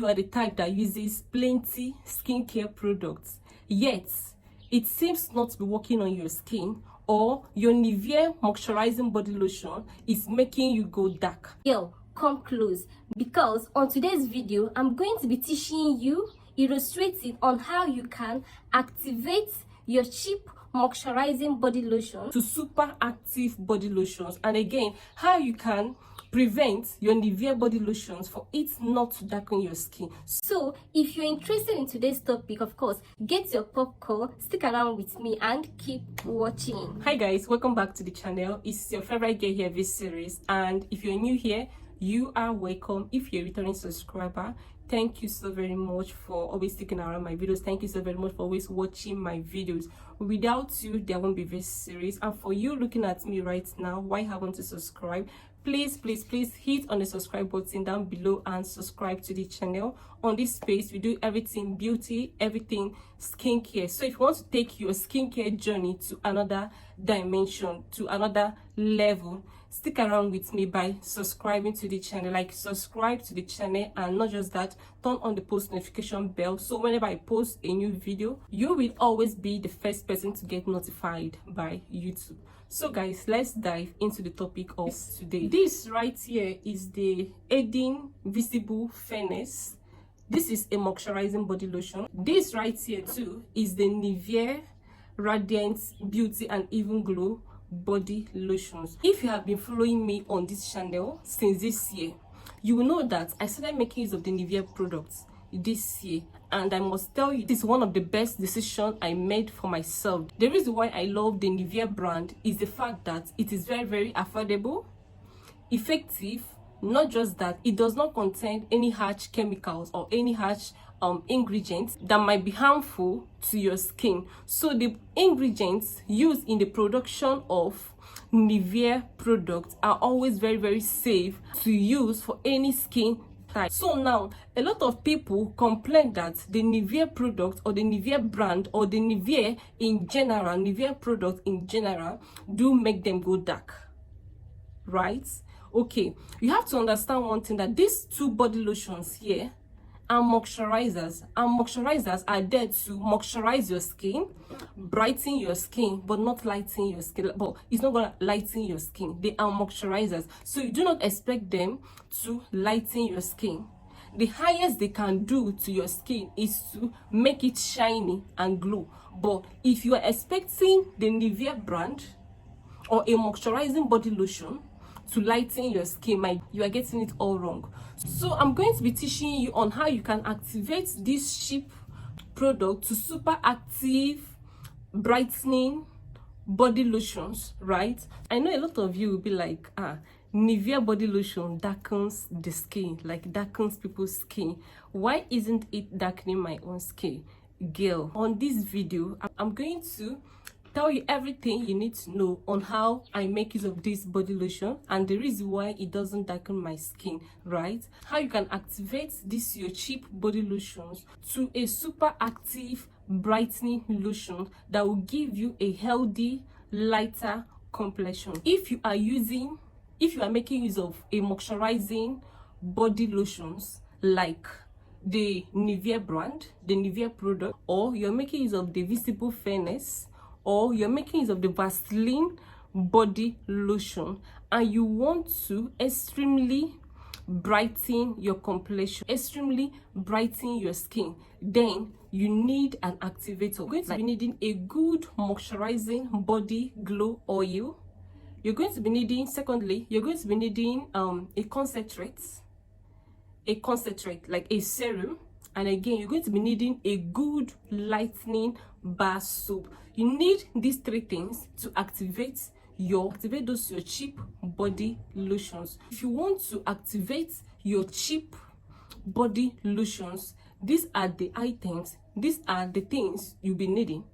you are the type that uses plenty skincare products, yet it seems not to be working on your skin, or your Nivea moisturizing body lotion is making you go dark. Yo, come close, because on today's video I'm going to be teaching you, illustrating on how you can activate your cheap moisturizing body lotion to super active body lotions, and again how you can prevent your Nivea body lotions for it not to darken your skin. So if you're interested in today's topic, of course, get your popcorn, stick around with me and keep watching. Hi guys, welcome back to the channel. It's your favorite girl here, this series, and if you're new here, you are welcome. If you're a returning subscriber, thank you so very much for always sticking around my videos. Thank you so very much for always watching my videos. Without you, there won't be this series. And for you looking at me right now, why haven't you subscribed? Please hit on the subscribe button down below and subscribe to the channel. On this space, we do everything beauty, everything skincare. So if you want to take your skincare journey to another dimension, to another level, stick around with me by subscribing to the channel. Like, subscribe to the channel, and not just that, turn on the post notification bell, so whenever I post a new video, you will always be the first person to get notified by YouTube. So guys, let's dive into the topic of today. This right here is the Aiding Visible Fairness. This is a moisturizing body lotion. This right here too is the Nivea Radiant Beauty and Even Glow body lotions. If you have been following me on this channel since this year, you will know that I started making use of the Nivea products this year, and I must tell you, this is one of the best decisions I made for myself. The reason why I love the Nivea brand is the fact that it is very affordable, effective. Not just that, it does not contain any harsh chemicals or any harsh ingredients that might be harmful to your skin. So the ingredients used in the production of Nivea products are always very safe to use for any skin type. So now a lot of people complain that the Nivea product or the Nivea brand or the Nivea in general, Nivea product in general, do make them go dark, right? Okay, you have to understand one thing, that these two body lotions here are moisturizers, and moisturizers are there to moisturize your skin, brighten your skin, but not lighten your skin. But it's not gonna lighten your skin. They are moisturizers, so you do not expect them to lighten your skin. The highest they can do to your skin is to make it shiny and glow. But if you are expecting the Nivea brand or a moisturizing body lotion to lighten your skin, you are getting it all wrong. So I'm going to be teaching you on how you can activate this cheap product to super active brightening body lotions, right? I know a lot of you will be like, Nivea body lotion darkens the skin, like darkens people's skin. Why isn't it darkening my own skin? Girl, on this video I'm going to tell you everything you need to know on how I make use of this body lotion and the reason why it doesn't darken my skin, right? How you can activate this your cheap body lotions to a super active brightening lotion that will give you a healthy, lighter complexion. If you are making use of a moisturizing body lotions like the Nivea brand, the Nivea product, or you're making use of the Visible Fairness, or you're making use of the Vaseline body lotion, and you want to extremely brighten your complexion, extremely brighten your skin, then you need an activator. You're going to be needing a good moisturizing body glow oil. You're going to be needing, secondly, you're going to be needing a concentrate like a serum, and again you're going to be needing a good lightening bar soap. You need these three things to activate your cheap body lotions. If you want to activate your cheap body lotions, these are the items, these are the things you'll be needing.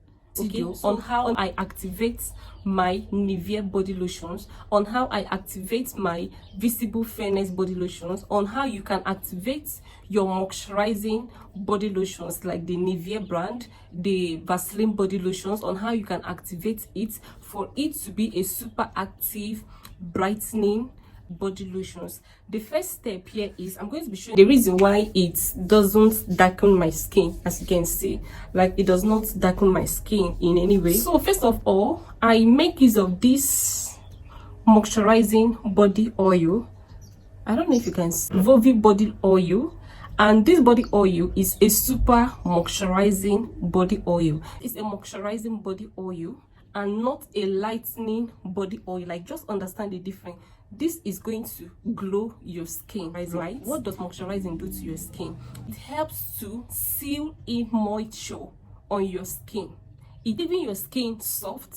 Okay, on how I activate my Nivea body lotions, on how I activate my Visible Fairness body lotions, on how you can activate your moisturizing body lotions like the Nivea brand, the Vaseline body lotions, on how you can activate it for it to be a super active brightening body lotions. The first step here is I'm going to be showing the reason why it doesn't darken my skin. As you can see, like, it does not darken my skin in any way. So first of all, I make use of this moisturizing body oil. I don't know if you can see, Vovi body oil. And this body oil is a super moisturizing body oil. It's a moisturizing body oil and not a lightening body oil. Like, just understand the difference. This is going to glow your skin, right? What does moisturizing do to your skin? It helps to seal in moisture on your skin. It leaves your skin soft,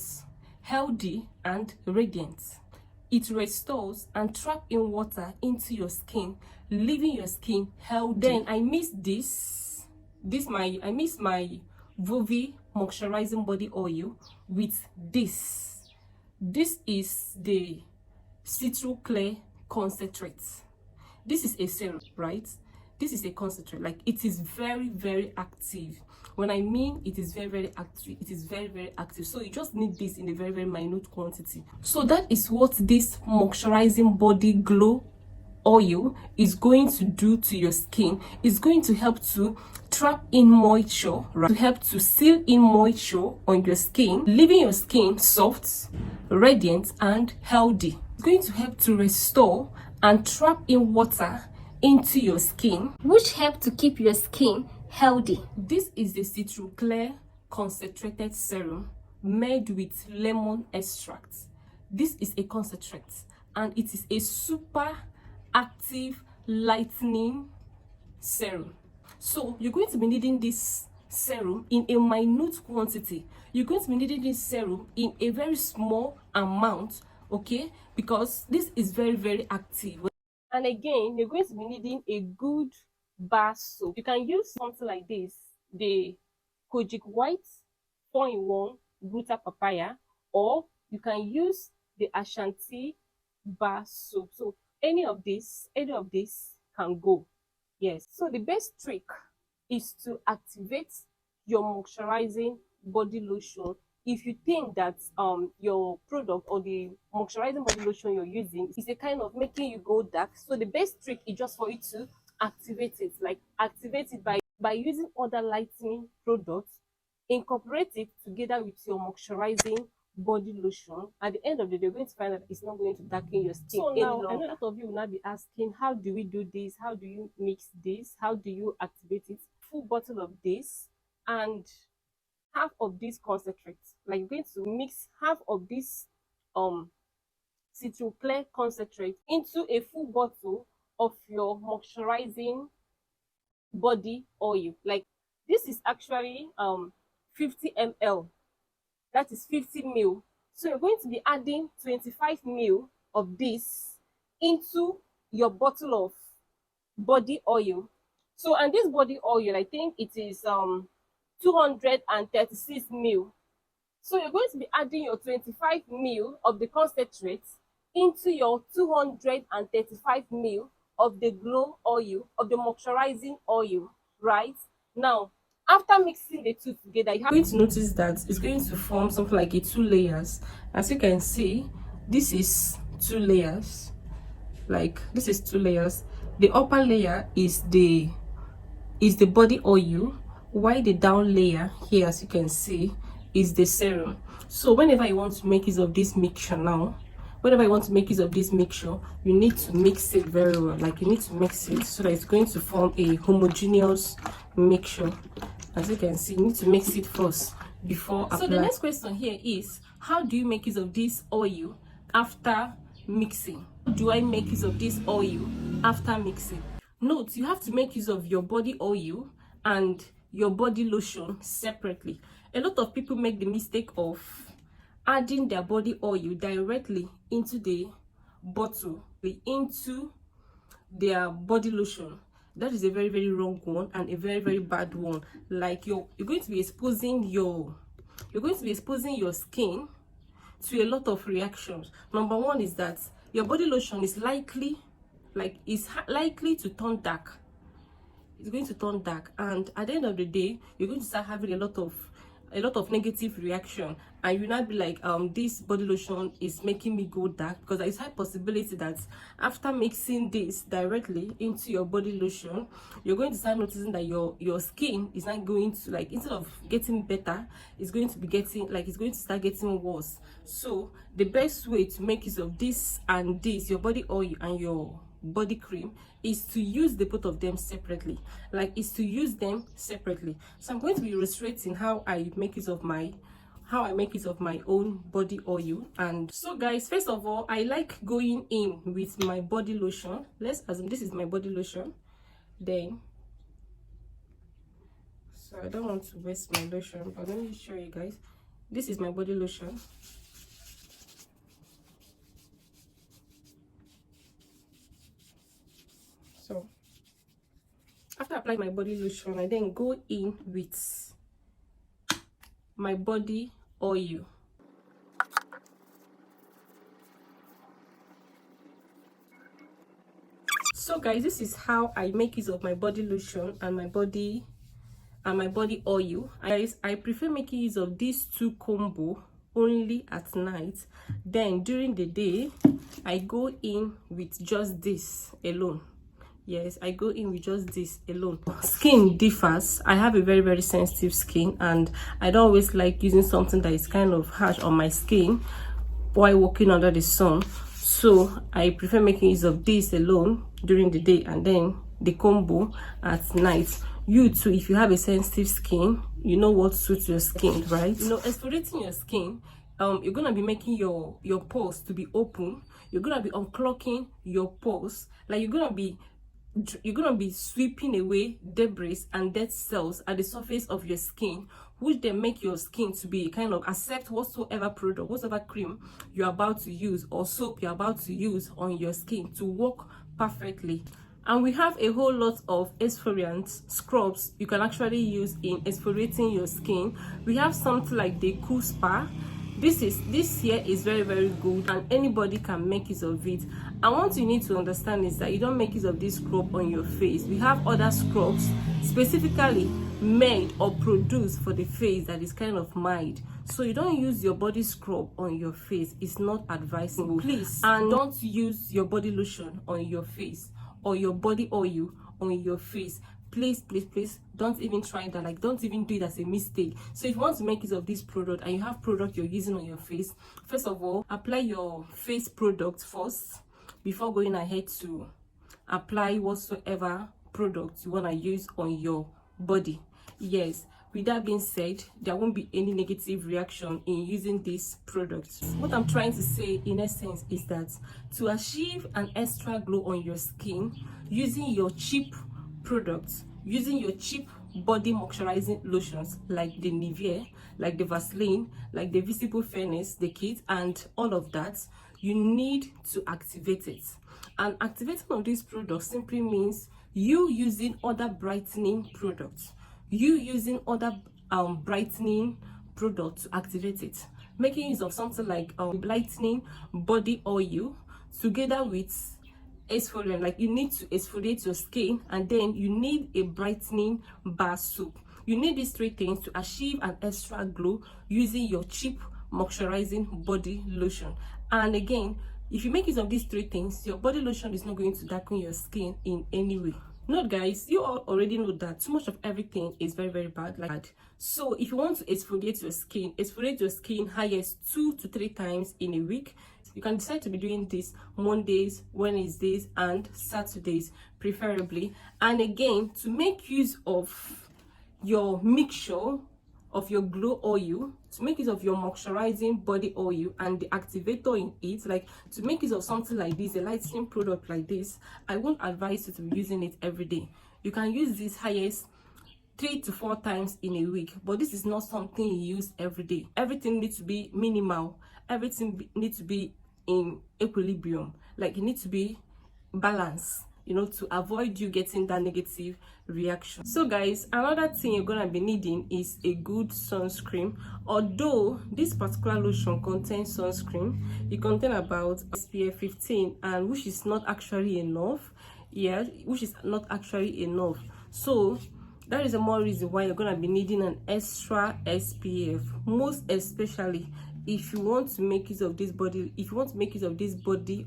healthy, and radiant. It restores and traps in water into your skin, leaving your skin healthy. Then I mix I mix my Vovi moisturizing body oil with this. This is the Citro clear concentrate. This is a serum, right? This is a concentrate. Like, it is very, very active. When I mean it is very, very active, it is very, very active. So you just need this in a very, very minute quantity. So that is what this moisturizing body glow oil is going to do to your skin. It's going to help to trap in moisture, right? To help to seal in moisture on your skin, leaving your skin soft, radiant, and healthy. It's going to help to restore and trap in water into your skin, which help to keep your skin healthy. This is the Citro Clear concentrated serum made with lemon extract. This is a concentrate and it is a super active lightening serum. So you're going to be needing this serum in a minute quantity. You're going to be needing this serum in a very small amount, okay, because this is very, very active. And again, you're going to be needing a good bar soap. You can use something like this, the Kojic White 4-in-1 Gluta Papaya, or you can use the Ashanti bar soap. So any of this can go. Yes. So the best trick is to activate your moisturizing body lotion. If you think that your product or the moisturizing body lotion you're using is a kind of making you go dark, so the best trick is just for you to activate it. Like, activate it by using other lightening products, incorporate it together with your moisturizing body lotion. At the end of the day, you're going to find that it's not going to darken your skin. So now, I know a lot of you will now be asking, how do we do this? How do you mix this? How do you activate it? Full bottle of this and half of this concentrate. Like, you're going to mix half of this Citro Clear concentrate into a full bottle of your moisturizing body oil. Like, this is actually 50 ml. That is 50 ml. So you're going to be adding 25 ml of this into your bottle of body oil. So, and this body oil, I think it is 236 ml. So you're going to be adding your 25 ml of the concentrate into your 235 ml of the glow oil, of the moisturizing oil, right? Now, after mixing the two together, you're going to notice that it's going to form something like a 2 layers. As you can see, this is 2 layers. Like, this is 2 layers. The upper layer is the body oil, while the down layer here, as you can see, is the serum. So whenever you want to make use of this mixture now, you need to mix it very well. Like, you need to mix it so that it's going to form a homogeneous mixture. As you can see, you need to mix it first before applying. So the next question here is, how do you make use of this oil after mixing? How do I make use of this oil after mixing? Note, you have to make use of your body oil and your body lotion separately. A lot of people make the mistake of adding their body oil directly into the bottle, into their body lotion. That is a very, very wrong one and a very, very bad one. Like, you're going to be exposing your skin to a lot of reactions. Number one is that your body lotion is likely to turn dark. It's going to turn dark, and at the end of the day, you're going to start having a lot of a lot of negative reaction, and you not be like, this body lotion is making me go dark, because there is high possibility that after mixing this directly into your body lotion, you're going to start noticing that your skin is not going to, like, instead of getting better, it's going to be getting, like, it's going to start getting worse. So the best way to make use of this and this, your body oil and your body cream, is to use the both of them separately. Like, is to use them separately. So I'm going to be illustrating how I make use of my own body oil. And so guys, first of all, I like going in with my body lotion. Let's assume this is my body lotion. Then, so I don't want to waste my lotion, but let me show you guys. This is my body lotion. So after applying my body lotion, I then go in with my body oil. So guys, this is how I make use of my body lotion and my body oil. Guys, I prefer making use of these two combo only at night. Then during the day, I go in with just this alone. Yes, I go in with just this alone. Skin differs. I have a very sensitive skin, and I don't always like using something that is kind of harsh on my skin while walking under the sun. So I prefer making use of this alone during the day and then the combo at night. You too, if you have a sensitive skin, you know what suits your skin, right? You know, exfoliating your skin, you're gonna be making your pores to be open. You're gonna be unclogging your pores. Like, you're gonna be sweeping away debris and dead cells at the surface of your skin, which then make your skin to be kind of accept whatsoever product, whatsoever cream you're about to use or soap you're about to use on your skin to work perfectly. And we have a whole lot of exfoliants, scrubs you can actually use in exfoliating your skin. We have something like the Cool Spa. This here is very good, and anybody can make use of it. And what you need to understand is that you don't make use of this scrub on your face. We have other scrubs specifically made or produced for the face that is kind of mild. So you don't use your body scrub on your face. It's not advisable, please. And don't use your body lotion on your face or your body oil on your face. Please don't even try that. Like, don't even do it as a mistake. So if you want to make use of this product and you have product you're using on your face, first of all, apply your face product first before going ahead to apply whatsoever product you want to use on your body. Yes, with that being said, there won't be any negative reaction in using this product. What I'm trying to say in essence is that to achieve an extra glow on your skin, using your cheap products, using your cheap body moisturizing lotions like the Nivea, like the Vaseline, like the Visible Fairness, the kit, and all of that, you need to activate it. And activating of these products simply means you using other brightening products, you using other brightening products to activate it, making use of something like lightening body oil together with exfoliant. Like, you need to exfoliate your skin, and then you need a brightening bar soap. You need these three things to achieve an extra glow using your cheap moisturizing body lotion. And again, if you make use of these three things, your body lotion is not going to darken your skin in any way. Note guys, you all already know that too much of everything is very bad. Like, so if you want to exfoliate your skin highest 2 to 3 times in a week. You can decide to be doing this Mondays, Wednesdays, and Saturdays preferably. And again, to make use of your mixture of your glow oil, to make use of your moisturizing body oil and the activator in it, like to make use of something like this, a lightening product like this, I won't advise you to be using it every day. You can use this highest 3 to 4 times in a week, but this is not something you use every day. Everything needs to be minimal. Everything needs to be in equilibrium. Like, it needs to be balanced, you know, to avoid you getting that negative reaction. So guys, another thing you're gonna be needing is a good sunscreen. Although this particular lotion contains sunscreen, it contains about SPF 15, and which is not actually enough. Yeah, which is not actually enough. So That is the more reason why you're gonna be needing an extra SPF, most especially if you want to make use of this body,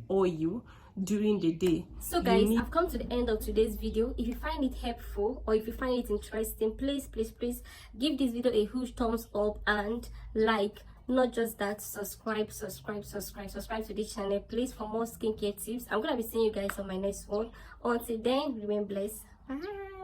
oil during the day. So guys, I've come to the end of today's video. If you find it helpful or if you find it interesting, please give this video a huge thumbs up and like. Not just that, subscribe to this channel, please, for more skincare tips. I'm gonna be seeing you guys on my next one. Until then, remain blessed. Bye.